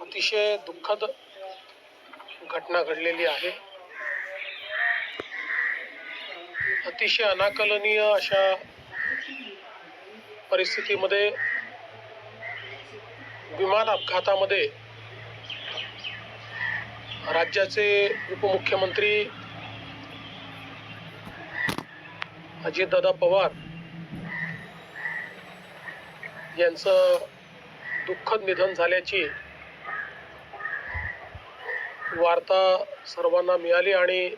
अतिशय दुःखद घटना घडलेली आहे। अतिशय अनाकलनीय अशा परिस्थितीमध्ये विमान अपघातामध्ये राज्याचे उपमुख्यमंत्री अजितदादा पवार यांचं दुःखद निधन झाल्याची वार्ता सर्वांना मिळाली आणि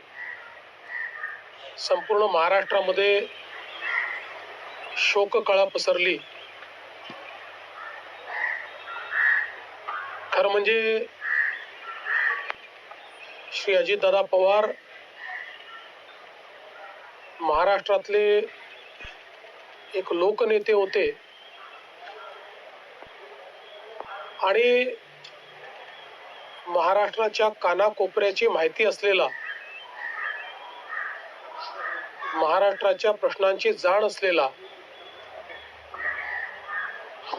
संपूर्ण महाराष्ट्रामध्ये शोककळा पसरली। खरं म्हणजे श्री अजितदादा पवार महाराष्ट्रातले एक लोकनेते होते आणि महाराष्ट्राच्या कानाकोपऱ्याची माहिती असलेला, महाराष्ट्राच्या प्रश्नांची जाण असलेला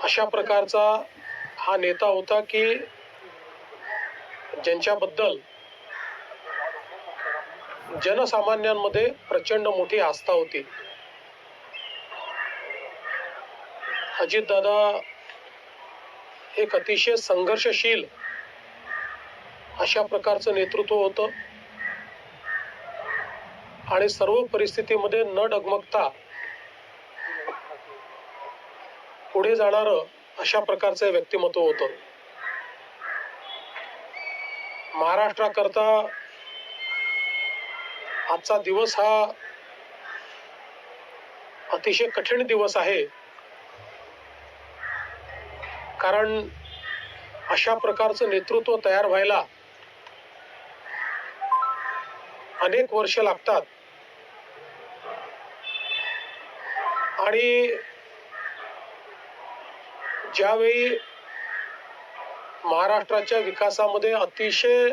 अशा प्रकारचा हा नेता होता की ज्यांच्याबद्दल जनसामान्यांमध्ये प्रचंड मोठी आस्था होती। अजितदादा एक अतिशय संघर्षशील अशा प्रकारचं नेतृत्व होतं आणि सर्व परिस्थितीमध्ये न डगमगता पुढे जाणारं अशा प्रकारचं व्यक्तिमत्व होतं। महाराष्ट्राकरता आजचा दिवस हा अतिशय कठीण दिवस आहे, कारण अशा प्रकारचं नेतृत्व तयार व्हायला अनेक वर्ष लागतात आणि ज्यावेळी महाराष्ट्राच्या विकासामध्ये अतिशय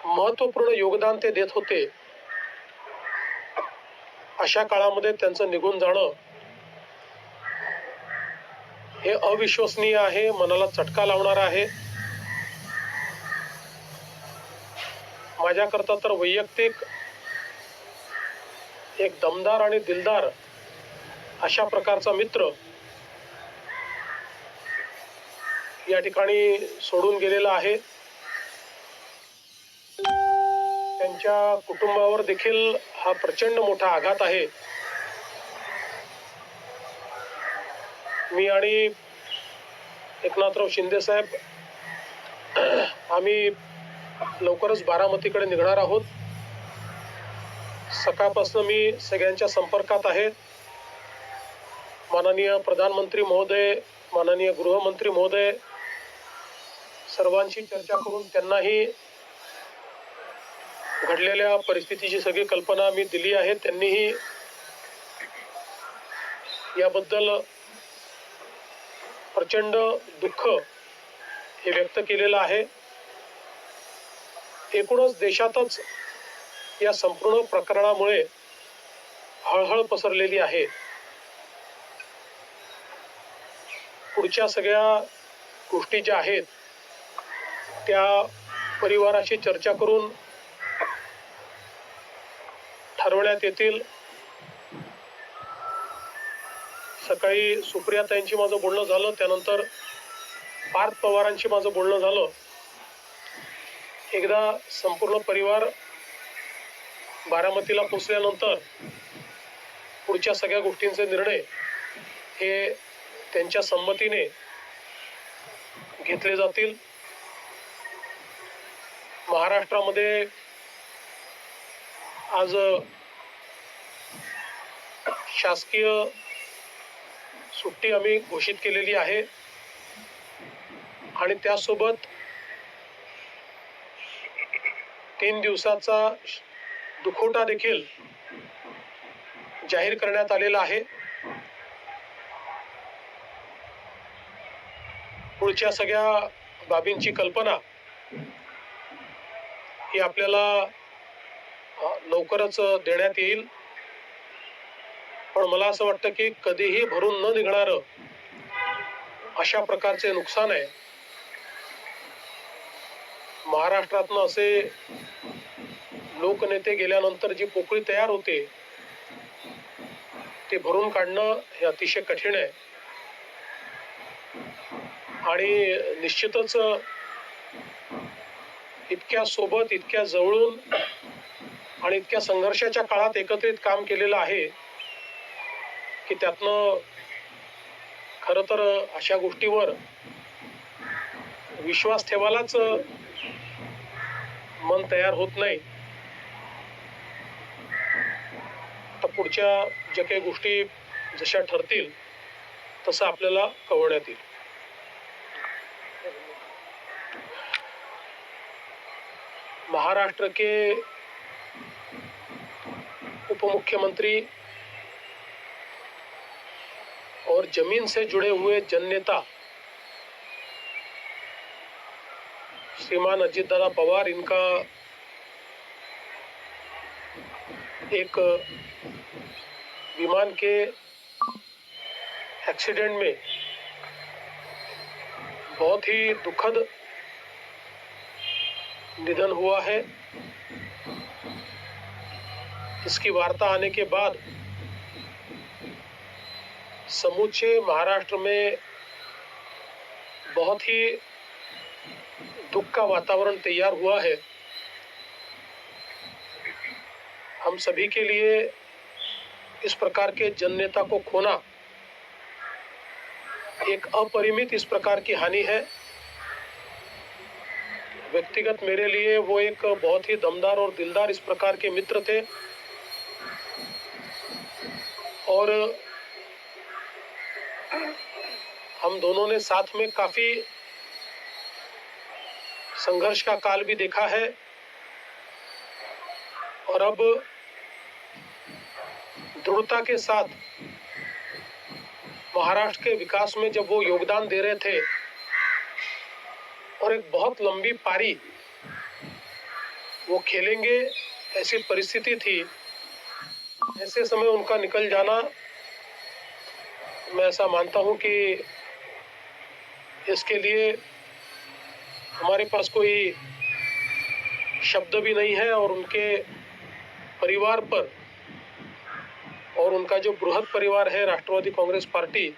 महत्त्वपूर्ण योगदान ते देत होते, अशा काळामध्ये त्यांचं निघून जाणं हे अविश्वसनीय आहे, मनाला चटका लावणार आहे। माझ्याकरता तर वैयक्तिक एक दमदार आणि दिलदार अशा प्रकारचा मित्र या ठिकाणी सोडून गेलेला आहे। त्यांच्या कुटुंबावर देखील हा प्रचंड मोठा आघात आहे। मी आणि एकनाथराव शिंदे साहेब आम्ही लवकरच बारामतीकडे निघणार आहोत। सकाळपासून मी सगळ्यांच्या संपर्कात आहे। माननीय प्रधानमंत्री महोदय, माननीय गृहमंत्री महोदय सर्वांशी चर्चा करून त्यांनाही घडलेल्या परिस्थितीची सगळी कल्पना मी दिली आहे। त्यांनीही याबद्दल प्रचंड दुःख हे व्यक्त केलेलं आहे। एकूणच देशातच या संपूर्ण प्रकरणामुळे हळहळ पसरलेली आहे। पुढच्या सगळ्या गोष्टी ज्या आहेत त्या परिवाराशी चर्चा करून ठरवण्यात येतील। सकाळी सुप्रियाताईंशी माझं बोलणं झालं, त्यानंतर पार्थ पवारांशी माझं बोलणं झालं। एकदा संपूर्ण परिवार बारामतीला पोहोचल्यानंतर पुढच्या सगळ्या गोष्टींचे निर्णय हे त्यांच्या संमतीने घेतले जातील। महाराष्ट्रामध्ये आज शासकीय सुट्टी आम्ही घोषित केलेली आहे आणि त्यासोबत 3 दिवसाचा दुखवटा देखील जाहीर करण्यात आलेला आहे। पुढच्या सगळ्या बाबींची कल्पना ही आपल्याला लवकरच देण्यात येईल। पण मला असं वाटतं की कधीही भरून न निघणारं अशा प्रकारचे नुकसान आहे. महाराष्ट्रातनं असे लोकनेते गेल्यानंतर जी पोकळी तयार होते ते भरून काढणं हे अतिशय कठीण आहे. आणि निश्चितच इतक्या सोबत, इतक्या जवळून आणि इतक्या संघर्षाच्या काळात एकत्रित काम केलेलं आहे की त्यातनं खरं तर अशा गोष्टीवर विश्वास ठेवायलाच मन तयार होत नाही. तर पुढच्या ज्या काही गोष्टी जशा ठरतील तसं आपल्याला कळवण्यात येईल. महाराष्ट्र के उप मुख्यमंत्री और जमीन से जुड़े हुए जननेता श्रीमान अजित दादा पवार, इनका एक विमान के एक्सीडेंट में बहुत ही दुखद निधन हुआ है. इसकी वार्ता आने के बाद समूचे महाराष्ट्र में बहुत ही दुख का वातावरण तैयार हुआ है. हम सभी के लिए इस प्रकार के जननेता को खोना एक अपरिमित इस प्रकार की हानि है. व्यक्तिगत मेरे लिए वो एक बहुत ही दमदार और दिलदार इस प्रकार के मित्र थे और हम दोनों ने साथ में काफी संघर्ष का काल भी देखा है. और अब दृढ़ता के साथ महाराष्ट्र के विकास में जब वो योगदान दे रहे थे और एक बहुत लंबी पारी वो खेलेंगे ऐसी परिस्थिति थी, ऐसे समय उनका निकल जाना, मैं ऐसा मानता हूं कि इसके लिए हमारे पास कोई शब्द भी नहीं है. और उनके परिवार पर और उनका जो बृहद परिवार है राष्ट्रवादी कांग्रेस पार्टी,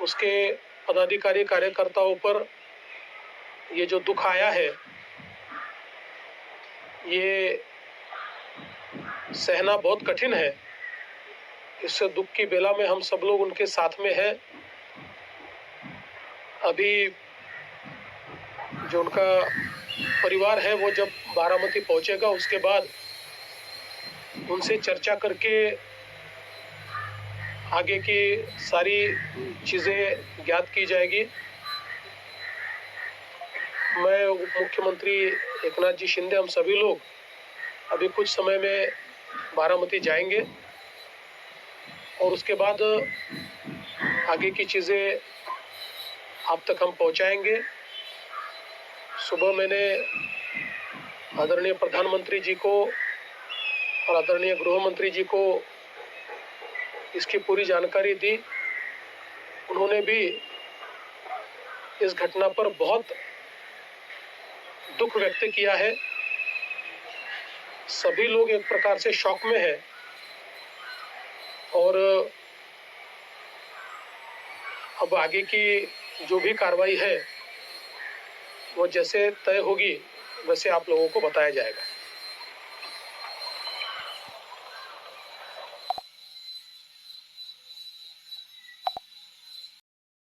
उसके पदाधिकारी कार्यकर्ताओं पर ये जो दुख आया है ये सहना बहुत कठिन है. इस दुख की बेला में हम सब लोग उनके साथ में हैं. अभी जो उनका परिवार है वो जब बारामती पहुंचेगा उसके बाद उनसे चर्चा करके आगे की सारी चीज़ें ज्ञात की जाएगी. मैं उप मुख्यमंत्री एकनाथ जी शिंदे, हम सभी लोग अभी कुछ समय में बारामती जाएंगे और उसके बाद आगे की चीज़ें आप तक हम पहुंचाएंगे. सुबह मैंने आदरणीय प्रधानमंत्री जी को और आदरणीय गृह मंत्री जी को इसकी पूरी जानकारी दी. उन्होंने भी इस घटना पर बहुत दुख व्यक्त किया है. सभी लोग एक प्रकार से शॉक में हैं और अब आगे की जो भी कार्रवाई है वो जैसे तय होगी वैसे आप लोगों को बताया जाएगा.